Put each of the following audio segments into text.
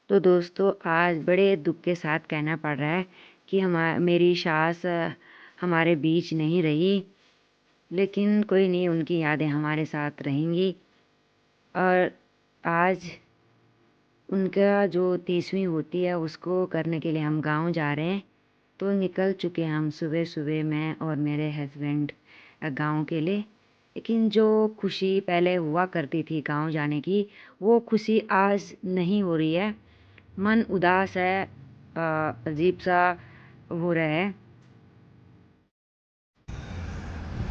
तो दोस्तों आज बड़े दुख के साथ कहना पड़ रहा है कि मेरी सास हमारे बीच नहीं रही। लेकिन कोई नहीं, उनकी यादें हमारे साथ रहेंगी। और आज उनका जो 30वीं होती है उसको करने के लिए हम गांव जा रहे हैं। तो निकल चुके हैं हम सुबह सुबह, मैं और मेरे हस्बैंड गांव के लिए। लेकिन जो खुशी पहले हुआ करती थी गांव जाने की, वो खुशी आज नहीं हो रही है। मन उदास है, अजीब सा हो रहा है।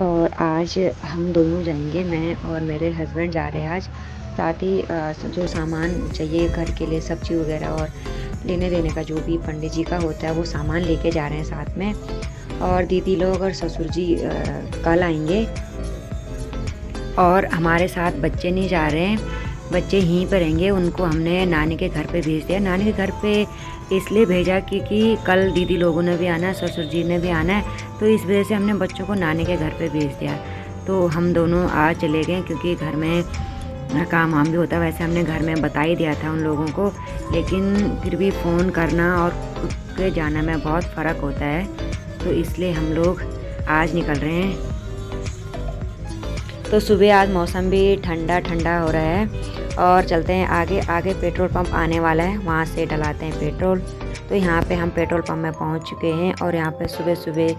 और आज हम दोनों जाएंगे, मैं और मेरे हस्बैंड जा रहे हैं आज। साथ ही जो सामान चाहिए घर के लिए, सब्जी वगैरह और लेने देने का जो भी पंडित जी का होता है वो सामान लेके जा रहे हैं साथ में। और दीदी लोग और ससुर जी कल आएंगे। और हमारे साथ बच्चे नहीं जा रहे हैं, बच्चे यहीं पर रहेंगे। उनको हमने नानी के घर पे भेज दिया। नानी के घर पे इसलिए भेजा क्योंकि कल दीदी लोगों ने भी आना है, ससुर जी ने भी आना है। तो इस वजह से हमने बच्चों को नानी के घर पे भेज दिया। तो हम दोनों आज चले गए क्योंकि घर में काम वाम भी होता है। वैसे हमने घर में बता ही दिया था उन लोगों को, लेकिन फिर भी फ़ोन करना और खुद के जाना में बहुत फ़र्क होता है। तो इसलिए हम लोग आज निकल रहे हैं। तो सुबह आज मौसम भी ठंडा ठंडा हो रहा है। और चलते हैं आगे। आगे पेट्रोल पंप आने वाला है, वहाँ से डलाते हैं पेट्रोल। तो यहाँ पे हम पेट्रोल पंप में पहुँच चुके हैं। और यहाँ पे सुबह सुबह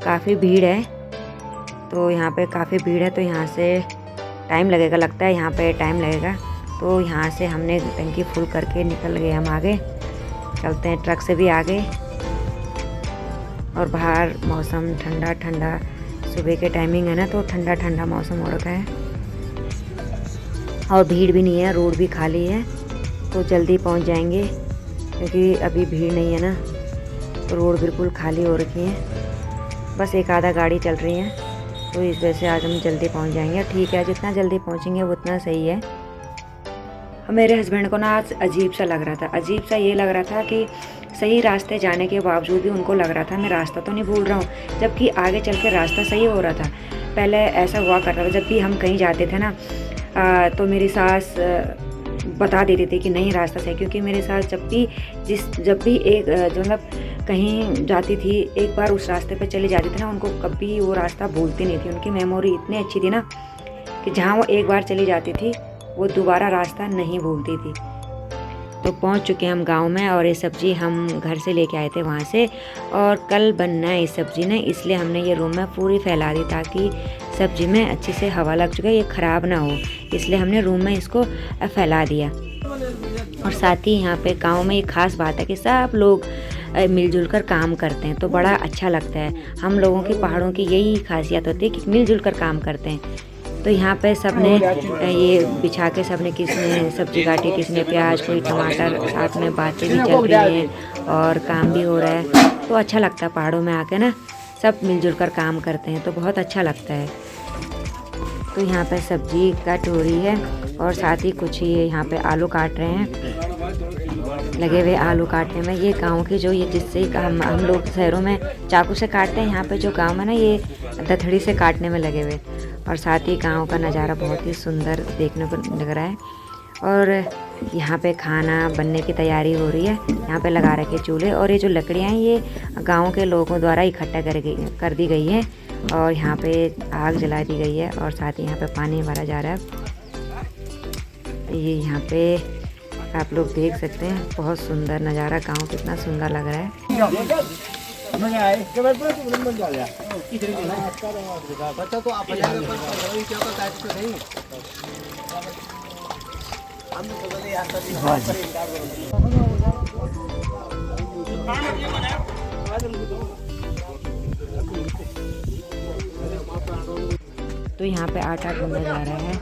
काफ़ी भीड़ है। तो यहाँ पे काफ़ी भीड़ है, तो यहाँ से टाइम लगेगा, लगता है यहाँ पे टाइम लगेगा। तो यहाँ से हमने टंकी फुल करके निकल गए हम आगे। चलते हैं ट्रक से भी आगे। और बाहर मौसम ठंडा ठंडा, सुबह के टाइमिंग है ना, तो ठंडा ठंडा मौसम हो रखा है। और भीड़ भी नहीं है, रोड भी खाली है। तो जल्दी पहुंच जाएंगे क्योंकि अभी भीड़ नहीं है ना, तो रोड बिल्कुल खाली हो रखी है। बस एक आधा गाड़ी चल रही है, तो इस वजह से आज हम जल्दी पहुंच जाएंगे। ठीक है, जितना जल्दी पहुंचेंगे उतना सही है। मेरे हस्बैंड को ना आज अजीब सा लग रहा था। अजीब सा ये लग रहा था कि सही रास्ते जाने के बावजूद भी उनको लग रहा था मैं रास्ता तो नहीं भूल रहा हूँ, जबकि आगे चल के रास्ता सही हो रहा था। पहले ऐसा हुआ करता था, जब भी हम कहीं जाते थे ना तो मेरी सास बता देती थी कि नहीं रास्ता सही। क्योंकि मेरी सास जब भी एक मतलब कहीं जाती थी, एक बार उस रास्ते पे चली जाती थी ना, उनको कभी वो रास्ता भूलती नहीं थी। उनकी मेमोरी इतनी अच्छी थी ना कि जहाँ वो एक बार चली जाती थी वो दोबारा रास्ता नहीं भूलती थी। तो पहुंच चुके हैं हम गांव में। और ये सब्ज़ी हम घर से लेके आए थे वहाँ से, और कल बनना है इस सब्ज़ी ने, इसलिए हमने ये रूम में पूरी फैला दी ताकि सब्ज़ी में अच्छी से हवा लग चुके, ये ख़राब ना हो। इसलिए हमने रूम में इसको फैला दिया। और साथ ही यहाँ पे गांव में एक ख़ास बात है कि सब लोग मिलजुल कर काम करते हैं, तो बड़ा अच्छा लगता है। हम लोगों की पहाड़ों की यही खासियत होती है कि मिलजुल कर काम करते हैं। तो यहाँ पे सबने ये बिछा के सबने, किसने सब्जी काटी, किसने प्याज, कोई टमाटर, साथ में बातें भी चल रही हैं और काम भी हो रहा है। तो अच्छा लगता है पहाड़ों में आके ना, सब मिलजुल कर काम करते हैं, तो बहुत अच्छा लगता है। तो यहाँ पे सब्जी कट हो रही है और साथ ही कुछ ये यहाँ पे आलू काट रहे हैं, लगे हुए आलू काटने में। ये गांव की जो ये जिससे हम लोग शहरों में चाकू से काटते हैं, यहाँ पे जो गांव में ना ये दथड़ी से काटने में लगे हुए। और साथ ही गांव का नज़ारा बहुत ही सुंदर देखने को लग रहा है। और यहाँ पे खाना बनने की तैयारी हो रही है। यहाँ पे लगा रखे चूल्हे, और ये जो लकड़ियाँ हैं ये गांव के लोगों द्वारा इकट्ठा कर दी गई है। और यहाँ पे आग जला दी गई है, और साथ ही यहाँ पे पानी भरा जा रहा है। ये यहाँ पे आप लोग देख सकते हैं, बहुत सुंदर नज़ारा, गांव कितना सुंदर लग रहा है। तो यहाँ पे आटा गूंदा जा रहा है,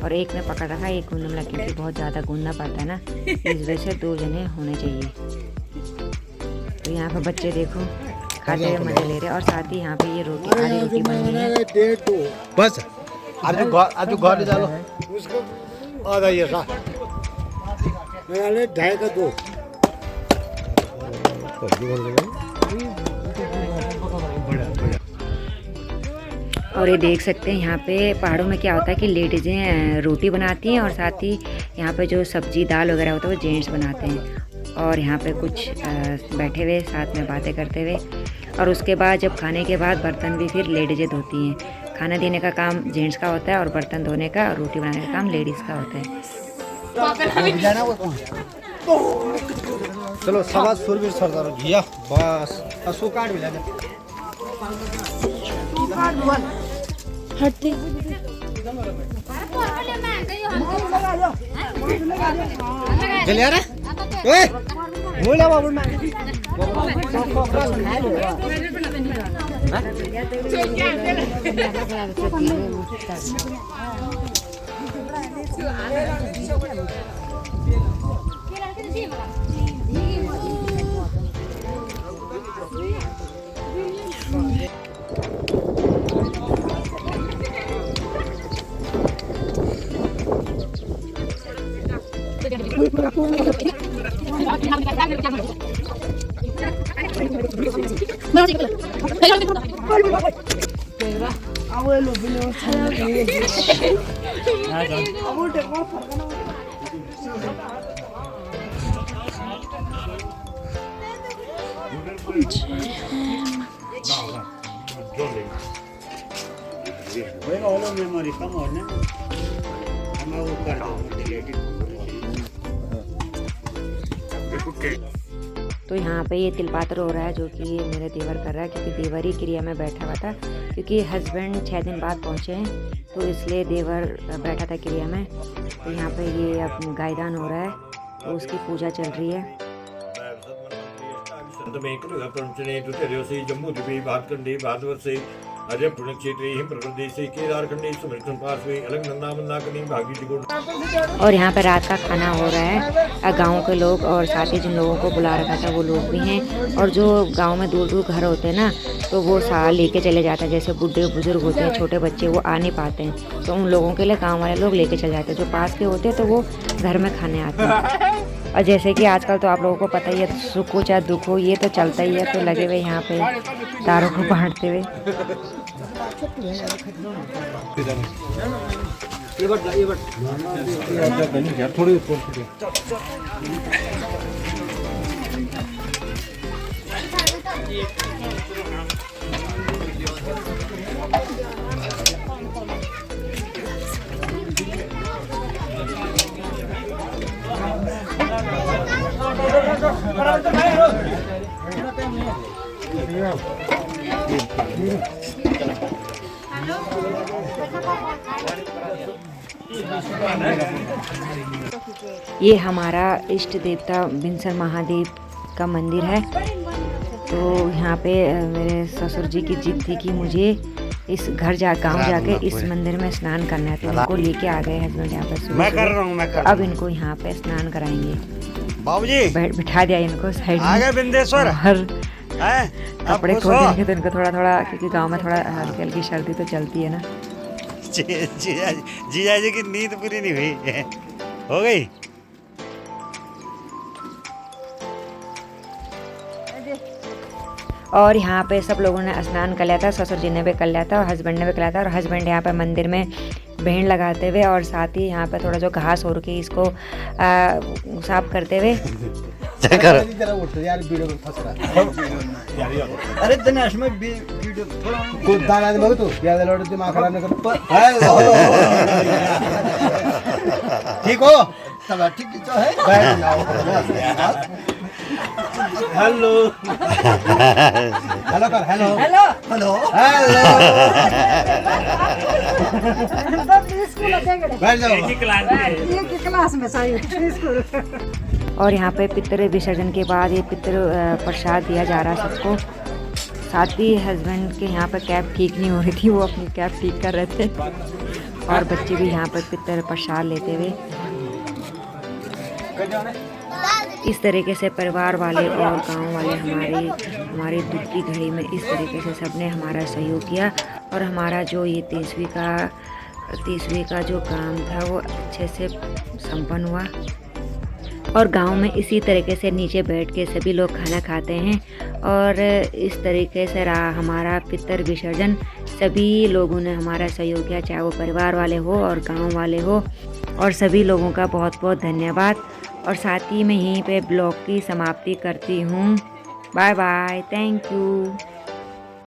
और एक ने पकड़ रखा है, एक गूंदने लगा, क्योंकि बहुत ज़्यादा गूंदना पड़ता है ना, इस वजह से 2 जने होने चाहिए। तो यहाँ पे बच्चे देखो खाते हुए मजे ले रहे हैं। और साथ ही यहाँ पे ये रोटी, आधी रोटी बन रही है। बस आज घर डालो उसको आधा ये सा मैंने 2.5 का 2 और ये देख सकते हैं यहाँ पे पहाड़ों में क्या होता है कि लेडीज़ें रोटी बनाती हैं, और साथ ही यहाँ पे जो सब्जी दाल वगैरह होता है वो जेंट्स बनाते हैं। और यहाँ पे कुछ बैठे हुए साथ में बातें करते हुए। और उसके बाद जब खाने के बाद बर्तन भी फिर लेडीजें धोती हैं। खाना देने का काम जेंट्स का होता है और बर्तन धोने का और रोटी बनाने का काम लेडीज़ का होता है। चलो सवा सुरवीर सरदार घिया बस असो काट भी लगे हटते चल यार ए बोला बाबू मैं मेमोरी कम हो ना हमें वो कर दो तो यहाँ पे ये तिलपात्र हो रहा है जो कि मेरा देवर कर रहा है, क्योंकि देवर ही क्रिया में बैठा हुआ था, क्योंकि हस्बैंड 6 दिन बाद पहुँचे हैं तो इसलिए देवर बैठा था क्रिया में। तो यहाँ पे ये अब गायदान हो रहा है तो उसकी पूजा चल रही है। अजय पुण्यक्षेत्रे प्रदेशे केदारखंडे सुमृतम पार्श्वे अलंगनंदामंदाकनी भागी। और यहाँ पर रात का खाना हो रहा है। गांव के लोग और साथ ही जिन लोगों को बुला रखा था वो लोग भी हैं। और जो गांव में दूर दूर घर होते हैं ना तो वो सारा लेके चले जाते हैं। जैसे बुढ़े बुजुर्ग होते हैं, छोटे बच्चे, वो आ नहीं पाते हैं तो उन लोगों के लिए गाँव वाले लोग लेके चले जाते हैं। जो पास के होते हैं तो वो घर में खाने आते हैं। और जैसे कि आजकल तो आप लोगों को पता ही है, सुख हो चाहे दुख हो ये तो चलता ही है। तो लगे हुए यहाँ पे तारों को बांटते हुए। ये हमारा इष्ट देवता बिनसर महादेव का मंदिर है। तो यहाँ पे मेरे ससुर जी की जिद थी कि मुझे इस गाँव जाके इस मंदिर में स्नान करना है, तो इनको लेके आ गए हस्बैंड यहाँ पे। मैं कर रहा हूँ अब इनको यहाँ पे स्नान कराएंगे। बाबूजी बिठा दिया इनको साइड में। आगे बिंदेश्वर कपड़े खोल देंगे तो इनको थोड़ा थोड़ा, क्योंकि गांव में थोड़ा हल्की हल्की सर्दी तो चलती है ना। जीजा जी की नींद पूरी नहीं हुई हो गई। और यहाँ पे सब लोगों ने स्नान कर लिया था। ससुर जी ने भी कर लिया था और हस्बैंड ने भी कर लिया था। और हस्बैंड यहाँ पे मंदिर में भेड़ लगाते हुए और साथ ही यहाँ पे थोड़ा जो घास हो रखी इसको साफ करते हुए। अरे दिनेश में वीडियो ठीक हो सब ठीक तो है। हेलो हेलो कर हेलो हेलो हेलो हेलो बैठ जाओ क्लास में स्कूल। और यहाँ पे पितृ विसर्जन के बाद ये पितृ प्रसाद दिया जा रहा है सबको। साथ ही हस्बैंड के यहाँ पर कैप ठीक नहीं हो रही थी, वो अपनी कैप ठीक कर रहे थे। और बच्चे भी यहाँ पर पितृ प्रसाद लेते हुए। इस तरीके से परिवार वाले और गांव वाले हमारे दुख की घड़ी में इस तरीके से सबने हमारा सहयोग किया। और हमारा जो ये 30वीं का जो काम था वो अच्छे से संपन्न हुआ। और गांव में इसी तरीके से नीचे बैठ के सभी लोग खाना खाते हैं। और इस तरीके से रहा हमारा पितृ विसर्जन। सभी लोगों ने हमारा सहयोग किया, चाहे वो परिवार वाले हो और गांव वाले हो। और सभी लोगों का बहुत बहुत धन्यवाद। और साथ ही में यहीं पे ब्लॉग की समाप्ति करती हूँ। Bye bye, thank you.